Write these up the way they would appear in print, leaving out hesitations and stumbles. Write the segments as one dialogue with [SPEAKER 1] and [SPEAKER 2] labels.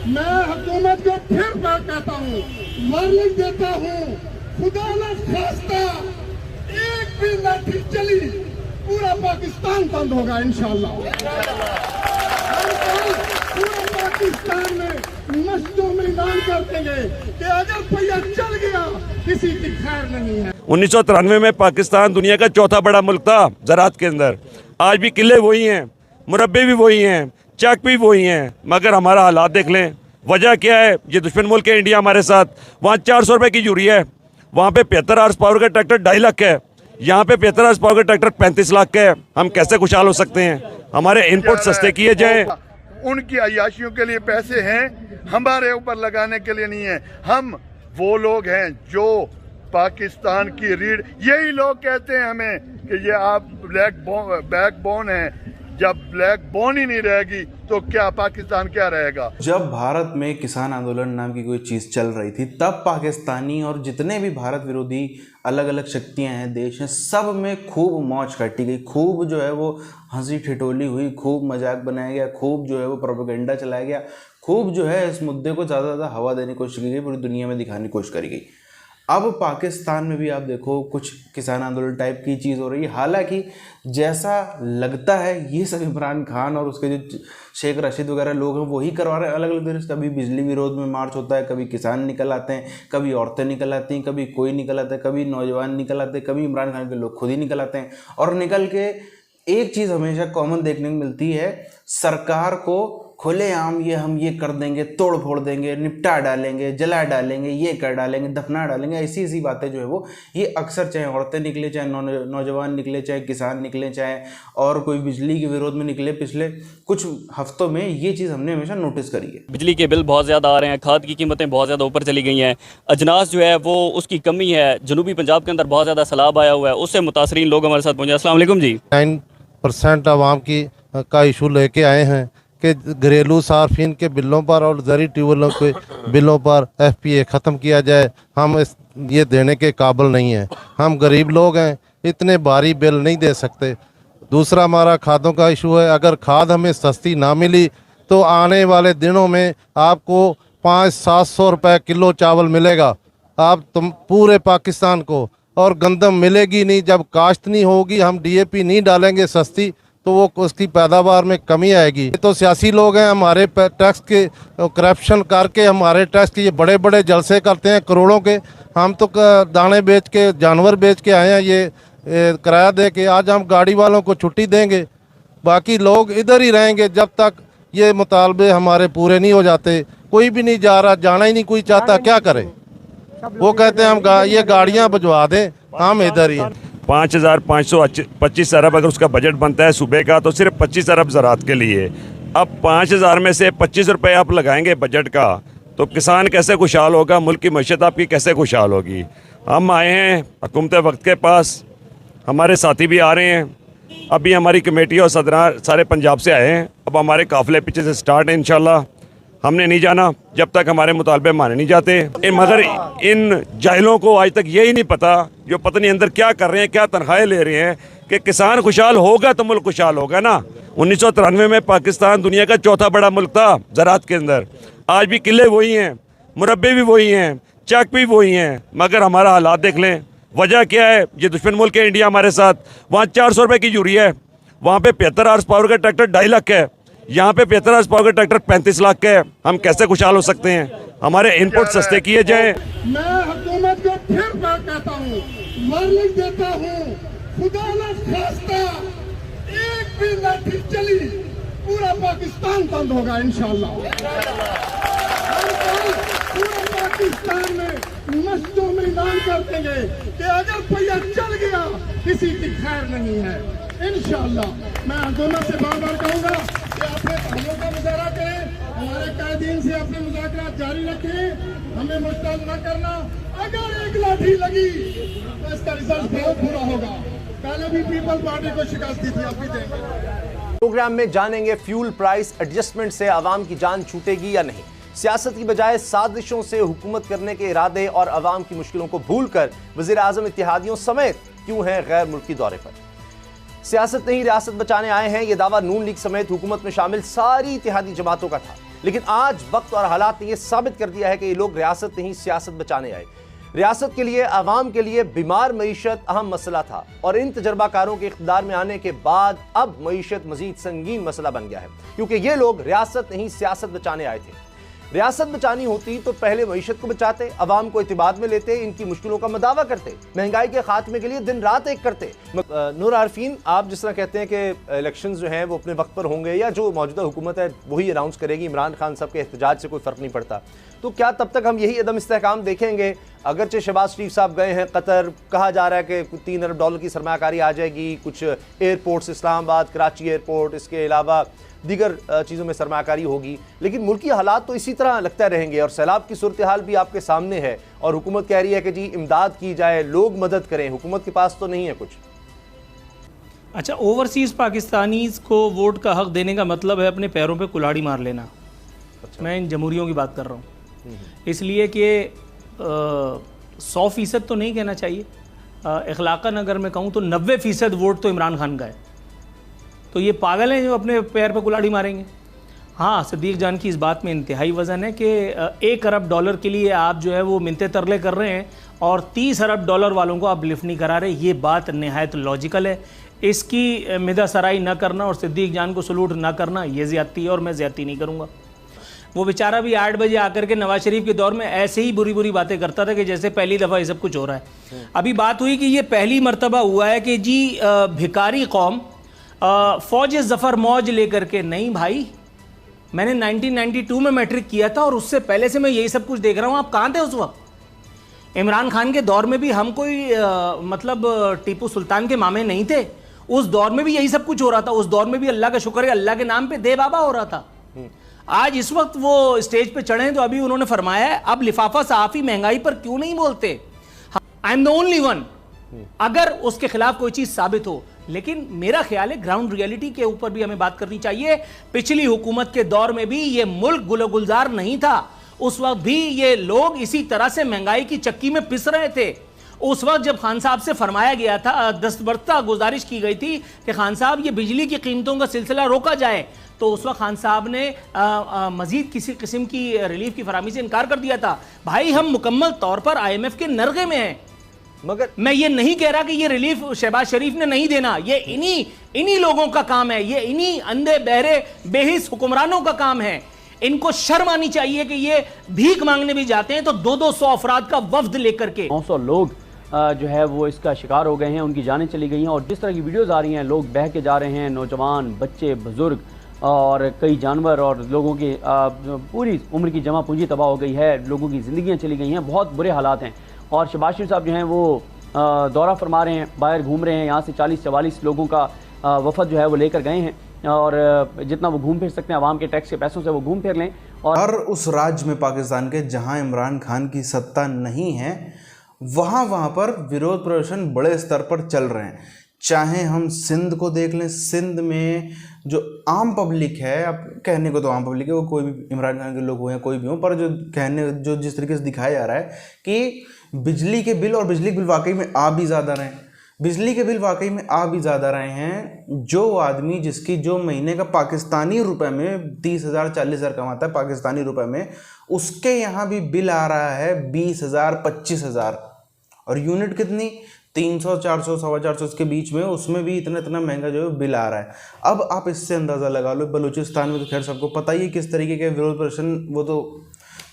[SPEAKER 1] मैं हुकूमत को फिर कहता हूँ, वार्निंग देता हूँ, खुदा न खास्ता एक भी लाठी चली पूरा पाकिस्तान बंद होगा इंशाअल्लाह। पूरे पाकिस्तान में मस्जिदों में ऐलान कर देंगे कि अगर पहिया चल गया किसी की खैर नहीं है।
[SPEAKER 2] 1993 में पाकिस्तान दुनिया का चौथा बड़ा मुल्क था ज़राअत के अंदर। आज भी किले वही हैं, मुरब्बे भी वही हैं, चक भी वही हैं, मगर हमारा हालात देख लें। वजह क्या है? ये दुश्मन मुल्क है इंडिया हमारे साथ। वहाँ 400 रुपये की यूरिया है, वहाँ पे 75 हॉर्स पावर का ट्रैक्टर 2.5 लाख का है, यहाँ पे 75 हॉर्स पावर का ट्रैक्टर 35 लाख का है। हम कैसे खुशहाल हो सकते हैं? हमारे इनपुट सस्ते किए जाएँ।
[SPEAKER 3] उनकी अय्याशियों के लिए पैसे हैं, हमारे ऊपर लगाने के लिए नहीं है। हम वो लोग हैं जो पाकिस्तान की रीढ़, यही लोग कहते हैं हमें कि ये आप बैकबोन हैं। जब ब्लैक बोन ही नहीं रहेगी तो क्या पाकिस्तान क्या रहेगा?
[SPEAKER 4] जब भारत में किसान आंदोलन नाम की कोई चीज़ चल रही थी, तब पाकिस्तानी और जितने भी भारत विरोधी अलग अलग शक्तियां हैं, देश हैं, सब में खूब मौज काटी गई। खूब जो है वो हंसी ठिठोली हुई, खूब मजाक बनाया गया, खूब जो है वो प्रोपेगेंडा चलाया गया, खूब जो है इस मुद्दे को ज़्यादा ज़्यादा हवा देने की कोशिश की गई, पूरी दुनिया में दिखाने की कोशिश करी गई। अब पाकिस्तान में भी आप देखो कुछ किसान आंदोलन टाइप की चीज़ हो रही है। हालांकि जैसा लगता है ये सब इमरान खान और उसके जो शेख रशीद वगैरह लोग हैं वही करवा रहे हैं अलग अलग दिन। कभी बिजली विरोध में मार्च होता है, कभी किसान निकल आते हैं, कभी औरतें निकल आती हैं, कभी कोई निकल आता है, कभी नौजवान निकल आते हैं, कभी इमरान खान के लोग खुद ही निकल आते हैं। और निकल के एक चीज़ हमेशा कॉमन देखने को मिलती है, सरकार को खुलेआम हम ये कर देंगे, तोड़ फोड़ देंगे, निपटा डालेंगे, जला डालेंगे, ये कर डालेंगे, दफना डालेंगे, ऐसी ऐसी बातें जो है वो ये अक्सर, चाहे औरतें निकले, चाहे नौजवान निकले, चाहे किसान निकले, चाहे और कोई बिजली के विरोध में निकले, पिछले कुछ हफ्तों में ये चीज़ हमने हमेशा नोटिस करी है।
[SPEAKER 5] बिजली के बिल बहुत ज़्यादा आ रहे हैं, खाद की कीमतें बहुत ज़्यादा ऊपर चली गई हैं, अजनास जो है वो उसकी कमी है। जनूबी पंजाब के अंदर बहुत ज़्यादा सैलाब आया हुआ है, उससे मुतासरीन लोग हमारे साथ पहुँचे। अस्सलाम वालेकुम जी।
[SPEAKER 6] 9% आवाम का इशू लेके आए हैं कि घरेलू सार्फिन के बिलों पर और ज़री ट्यूबवेलों के बिलों पर FPA ख़त्म किया जाए। हम ये देने के काबिल नहीं हैं, हम गरीब लोग हैं, इतने भारी बिल नहीं दे सकते। दूसरा हमारा खादों का इशू है, अगर खाद हमें सस्ती ना मिली तो आने वाले दिनों में आपको 500-700 रुपये किलो चावल मिलेगा तुम पूरे पाकिस्तान को, और गंदम मिलेगी नहीं। जब काश्त नहीं होगी, हम DAP नहीं डालेंगे सस्ती, तो वो उसकी पैदावार में कमी आएगी। तो सियासी लोग हैं, हमारे टैक्स के करप्शन करके हमारे टैक्स के ये बड़े बड़े जलसे करते हैं करोड़ों के। हम तो दाने बेच के, जानवर बेच के आए हैं, ये किराया दे के। आज हम गाड़ी वालों को छुट्टी देंगे, बाकी लोग इधर ही रहेंगे जब तक ये मुतालबे हमारे पूरे नहीं हो जाते। कोई भी नहीं जा रहा, जाना ही नहीं कोई चाहता, क्या करें? वो कहते हैं हम ये गाड़ियाँ भिजवा दें, हम इधर ही हैं।
[SPEAKER 2] 5,525 अरब अगर उसका बजट बनता है सूबे का, तो सिर्फ 25 अरब ज़राअत के लिए। अब 5,000 में से 25 रुपये आप लगाएंगे बजट का, तो किसान कैसे खुशहाल होगा? मुल्क की मईशत आपकी कैसे खुशहाल होगी? हम आए हैं हुकूमत वक्त के पास, हमारे साथी भी आ रहे हैं, अभी हमारी कमेटी और सदरान सारे पंजाब से आए हैं। अब हमारे काफ़िले पीछे से स्टार्ट है इंशाल्लाह। हमने नहीं जाना जब तक हमारे मुतालबे माने नहीं जाते। मगर इन जाहिलों को आज तक यही नहीं पता, जो पता नहीं अंदर क्या कर रहे हैं, क्या तनख्वाहें ले रहे हैं, कि किसान खुशहाल होगा तो मुल्क खुशहाल होगा ना। 1993 में पाकिस्तान दुनिया का चौथा बड़ा मुल्क था ज़राअत के अंदर। आज भी किले वही हैं, मुरब्बे भी वही हैं, चक भी वही हैं, मगर हमारा हालात देख लें। वजह क्या है? ये दुश्मन मुल्क है इंडिया हमारे साथ। वहाँ 400 रुपये की यूरिया है, वहाँ पे 75 हॉर्स पावर का ट्रैक्टर 2.5 लाख का है, यहाँ पे 75 हॉर्स पावर का ट्रैक्टर 35 लाख का है। हम कैसे खुशहाल हो सकते हैं? हमारे इनपुट सस्ते किए जाएँ।
[SPEAKER 1] मैं हुकूमत को फिर कहता हूँ, वार्निंग देता हूँ, खुदा न खास्ता एक भी लाठी चली पूरा पाकिस्तान बंद होगा इंशाअल्लाह। पूरे पाकिस्तान में मस्जिदों में ऐलान कर देंगे कि अगर पहिया चल गया किसी की खैर नहीं है इंशाअल्लाह। मैं हुकूमत से बार बार कहूँगा कि अपने भाइयों का मुजाहरा करें, हमारे कायदीन से अपने मुज़ाकरात जारी रखें, हमें मुश्किल न करना। अगर एक लाठी लगी तो इसका रिजल्ट बहुत बुरा होगा। पहले भी पीपल पार्टी को शिकस्त दी थी, अब भी देंगे।
[SPEAKER 7] प्रोग्राम में जानेंगे फ्यूल प्राइस एडजस्टमेंट से आवाम की जान छूटेगी या नहीं। सियासत की बजाय साजिशों से हुकूमत करने के इरादे और आवाम की मुश्किलों को भूलकर वज़ीर आज़म इत्तेहादियों समेत क्यों हैं गैर मुल्की दौरे पर। सियासत नहीं रियासत बचाने आए हैं, यह दावा नून लीग समेत हुकूमत में शामिल सारी इत्तेहादी जमातों का था। लेकिन आज वक्त और हालात ने यह साबित कर दिया है कि ये लोग रियासत नहीं सियासत बचाने आए। रियासत के लिए, आवाम के लिए बीमार मईशत अहम मसला था और इन तजर्बाकारों के इख्तिदार में आने के बाद अब मईशत मजीद संगीन मसला बन गया है, क्योंकि ये लोग रियासत नहीं सियासत बचाने आए थे। रियासत बचानी होती तो पहले मईशत को बचाते, अवाम को इतिबाद में लेते, इनकी मुश्किलों का मदावा करते, महंगाई के खात्मे के लिए दिन रात एक करते। नूर आरफीन, आप जिस तरह कहते हैं कि इलेक्शंस जो हैं वो अपने वक्त पर होंगे या जो मौजूदा हुकूमत है वही अनाउंस करेगी, इमरान खान साहब के एहतजाज से कोई फ़र्क नहीं पड़ता, तो क्या तब तक हम यही अदम इस्तेहकाम देखेंगे? अगरचे शहबाज शरीफ साहब गए हैं कतर, कहा जा रहा है कि $3 अरब की सरमाकारी आ जाएगी, कुछ एयरपोर्ट्स इस्लामाबाद, कराची एयरपोर्ट, इसके अलावा दीगर चीज़ों में सरमाकारी होगी, लेकिन मुल्की हालात तो इसी तरह लगता रहेंगे और सैलाब की सूरत हाल भी आपके सामने है और हुकूमत कह रही है कि जी इमदाद की जाए, लोग मदद करें, हुकूमत के पास तो नहीं है कुछ।
[SPEAKER 8] अच्छा, ओवरसीज़ पाकिस्तानीज़ को वोट का हक़ देने का मतलब है अपने पैरों पे कुल्हाड़ी मार लेना। अच्छा। मैं इन जमहूरियों की बात कर रहा हूँ, इसलिए कि 100% तो नहीं कहना चाहिए, इखलाक़न अगर मैं कहूँ तो 90% वोट तो इमरान खान का है। तो ये पागल हैं जो अपने पैर पे कुल्हाड़ी मारेंगे। हाँ, सिद्दीक जान की इस बात में इंतहाई वज़न है कि $1 अरब के लिए आप जो है वो मिन्नतें तरले कर रहे हैं और $30 अरब वालों को आप लिफ्ट नहीं करा रहे। ये बात नहायत लॉजिकल है, इसकी मिदा सराई न करना और सिद्दीक जान को सलूट ना करना ये ज़्यादती है और मैं ज़्यादती नहीं करूँगा। वो बेचारा भी 8 बजे आकर के नवाज शरीफ के दौर में ऐसे ही बुरी बुरी बातें करता था कि जैसे पहली दफ़ा ये सब कुछ हो रहा है। अभी बात हुई कि ये पहली मरतबा हुआ है कि जी भिखारी कौम फ़ौज ज़फ़र मौज लेकर के, नहीं भाई, मैंने 1992 में मैट्रिक किया था और उससे पहले से मैं यही सब कुछ देख रहा हूँ। आप कहाँ थे उस वक्त? इमरान खान के दौर में भी हम कोई मतलब टीपू सुल्तान के मामे नहीं थे। उस दौर में भी यही सब कुछ हो रहा था। उस दौर में भी अल्लाह का शुक्र है, अल्लाह के नाम पे दे बाबा हो रहा था। आज इस वक्त वो स्टेज पे चढ़े हैं तो अभी उन्होंने फरमाया है अब लिफाफा सहाफ़ी महंगाई पर क्यों नहीं बोलते, I am the only one, अगर उसके खिलाफ कोई चीज साबित हो। लेकिन मेरा ख्याल है ग्राउंड रियलिटी के ऊपर भी हमें बात करनी चाहिए। पिछली हुकूमत के दौर में भी ये मुल्क गुलगुलजार नहीं था, उस वक्त भी ये लोग इसी तरह से महंगाई की चक्की में पिस रहे थे। उस वक्त जब खान साहब से फरमाया गया था, दस्तबरता गुजारिश की गई थी कि खान साहब ये बिजली की कीमतों का सिलसिला रोका जाए, तो उस वक्त खान साहब ने मजीद किसी किस्म की रिलीफ की फराहमी से इनकार कर दिया था। भाई हम मुकम्मल तौर पर IMF के नरगे में हैं, मगर मैं ये नहीं कह रहा कि ये रिलीफ शहबाज शरीफ ने नहीं देना, ये इन्हीं लोगों का काम है, ये इन्हीं अंधे बहरे बेहिस हुक्मरानों का काम है। इनको शर्म आनी चाहिए कि ये भीख मांगने भी जाते हैं तो 200 अफराद का वफ्द लेकर के।
[SPEAKER 5] 900 लोग जो है वो इसका शिकार हो गए हैं, उनकी जानें चली गई हैं और जिस तरह की वीडियोस आ रही हैं, लोग बह के जा रहे हैं, नौजवान, बच्चे, बुजुर्ग और कई जानवर और लोगों की पूरी उम्र की जमा पूंजी तबाह हो गई है, लोगों की ज़िंदगियाँ चली गई हैं, बहुत बुरे हालात हैं। और शहबाज शरीफ साहब जो हैं वो दौरा फरमा रहे हैं, बाहर घूम रहे हैं, यहाँ से 40-44 लोगों का वफद जो है वो लेकर गए हैं और जितना वो घूम फिर सकते हैं आवाम के टैक्स के पैसों से वो घूम फिर लें।
[SPEAKER 4] और उस राज्य में पाकिस्तान के जहाँ इमरान खान की सत्ता नहीं है वहाँ पर विरोध प्रदर्शन बड़े स्तर पर चल रहे हैं। चाहे हम सिंध को देख लें, सिंध में जो आम पब्लिक है, अब कहने को तो आम पब्लिक है, वो कोई भी इमरान खान के लोग हो या कोई भी हो, पर जो जिस तरीके से दिखाया जा रहा है कि बिजली के बिल और बिजली के बिल वाकई में आ भी ज़्यादा रहे हैं, बिजली के बिल वाकई में आ भी ज़्यादा रहे हैं। जो आदमी जिसकी जो महीने का पाकिस्तानी रुपए में 30,000 40,000 कमाता है पाकिस्तानी रुपए में, उसके यहाँ भी बिल आ रहा है 20,000 25,000 और यूनिट कितनी 300 400 450 के बीच में, उसमें भी इतना महंगा जो है बिल आ रहा है। अब आप इससे अंदाज़ा लगा लो, बलूचिस्तान में तो खैर सबको पता ही है किस तरीके के विरोध प्रदर्शन वो तो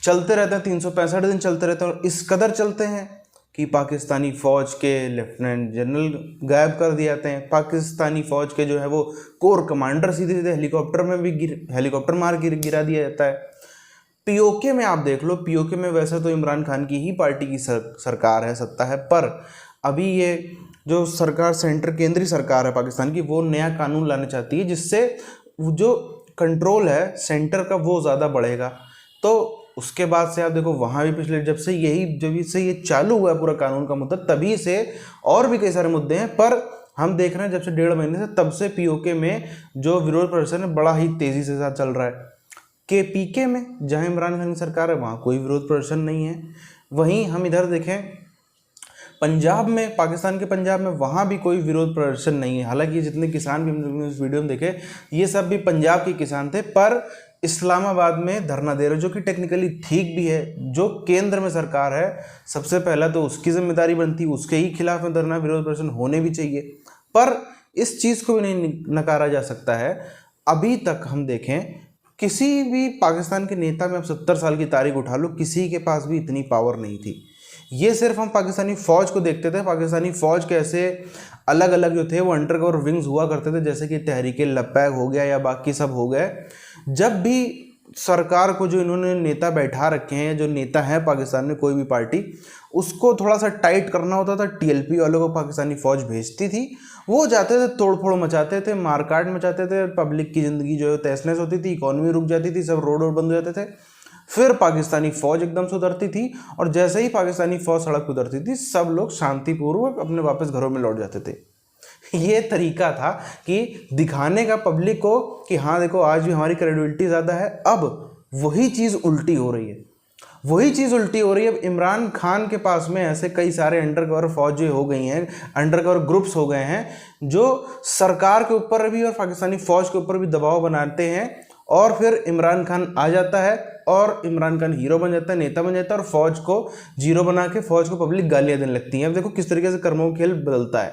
[SPEAKER 4] चलते रहते हैं, 365 दिन चलते रहते हैं और इस कदर चलते हैं कि पाकिस्तानी फ़ौज के लेफ्टिनेंट जनरल गायब कर दिए जाते हैं। पाकिस्तानी फ़ौज के जो है वो कोर कमांडर सीधे सीधे हेलीकॉप्टर में भी हेलीकॉप्टर मार गिरा दिया जाता है। पीओके में आप देख लो, पीओके में वैसे तो इमरान खान की ही पार्टी की सरकार है, सत्ता है, पर अभी ये जो सरकार सेंटर केंद्रीय सरकार है पाकिस्तान की, वो नया कानून लाना चाहती है जिससे जो कंट्रोल है सेंटर का वो ज़्यादा बढ़ेगा। तो उसके बाद से आप देखो वहाँ भी पिछले जब से ये चालू हुआ पूरा कानून का मुद्दा, तभी से और भी कई सारे मुद्दे हैं, पर हम देख रहे हैं जब से 1.5 महीने से तब से पीओके में जो विरोध प्रदर्शन है बड़ा ही तेज़ी से साथ चल रहा है। के पीके में जहाँ इमरान खान की सरकार है वहाँ कोई विरोध प्रदर्शन नहीं है। वहीं हम इधर देखें पंजाब में, पाकिस्तान के पंजाब में, वहाँ भी कोई विरोध प्रदर्शन नहीं है। हालांकि जितने किसान भी हम इस वीडियो में देखे ये सब भी पंजाब के किसान थे, पर इस्लामाबाद में धरना दे रहे हो, जो कि टेक्निकली ठीक भी है। जो केंद्र में सरकार है, सबसे पहला तो उसकी जिम्मेदारी बनती है, उसके ही खिलाफ में धरना विरोध प्रदर्शन होने भी चाहिए। पर इस चीज़ को भी नहीं नकारा जा सकता है। अभी तक हम देखें, किसी भी पाकिस्तान के नेता में, अब 70 साल की तारीख उठा लो, किसी के पास भी इतनी पावर नहीं थी। ये सिर्फ हम पाकिस्तानी फ़ौज को देखते थे। पाकिस्तानी फ़ौज के ऐसे अलग अलग जो थे वो अंडरकवर विंग्स हुआ करते थे, जैसे कि तहरीक लब्बैक हो गया या बाकी सब हो गए। जब भी सरकार को जो इन्होंने नेता बैठा रखे हैं, जो नेता है पाकिस्तान में कोई भी पार्टी, उसको थोड़ा सा टाइट करना होता था, टीएलपी वालों को पाकिस्तानी फ़ौज भेजती थी। वो जाते थे, तोड़फोड़ मचाते थे, मारकाट मचाते थे, पब्लिक की ज़िंदगी जो है तहस नहस होती थी, इकॉनमी रुक जाती थी, सब रोड बंद हो जाते थे। फिर पाकिस्तानी फ़ौज एकदम से उतरती थी, और जैसे ही पाकिस्तानी फ़ौज सड़क पर उतरती थी, सब लोग शांतिपूर्वक अपने वापस घरों में लौट जाते थे। ये तरीका था कि दिखाने का पब्लिक को कि हाँ देखो, आज भी हमारी क्रेडिबिलिटी ज़्यादा है। अब वही चीज़ उल्टी हो रही है, वही चीज़ उल्टी हो रही है। अब इमरान खान के पास में ऐसे कई सारे अंडरकवर फौजें हो गई हैं, अंडरकवर ग्रुप्स हो गए हैं, जो सरकार के ऊपर भी और पाकिस्तानी फ़ौज के ऊपर भी दबाव बनाते हैं। और फिर इमरान खान आ जाता है और इमरान खान हीरो बन जाता है, नेता बन जाता है, और फौज को जीरो बना के फौज को पब्लिक गालियाँ देने लगती हैं। अब देखो किस तरीके से कर्मों का खेल बदलता है।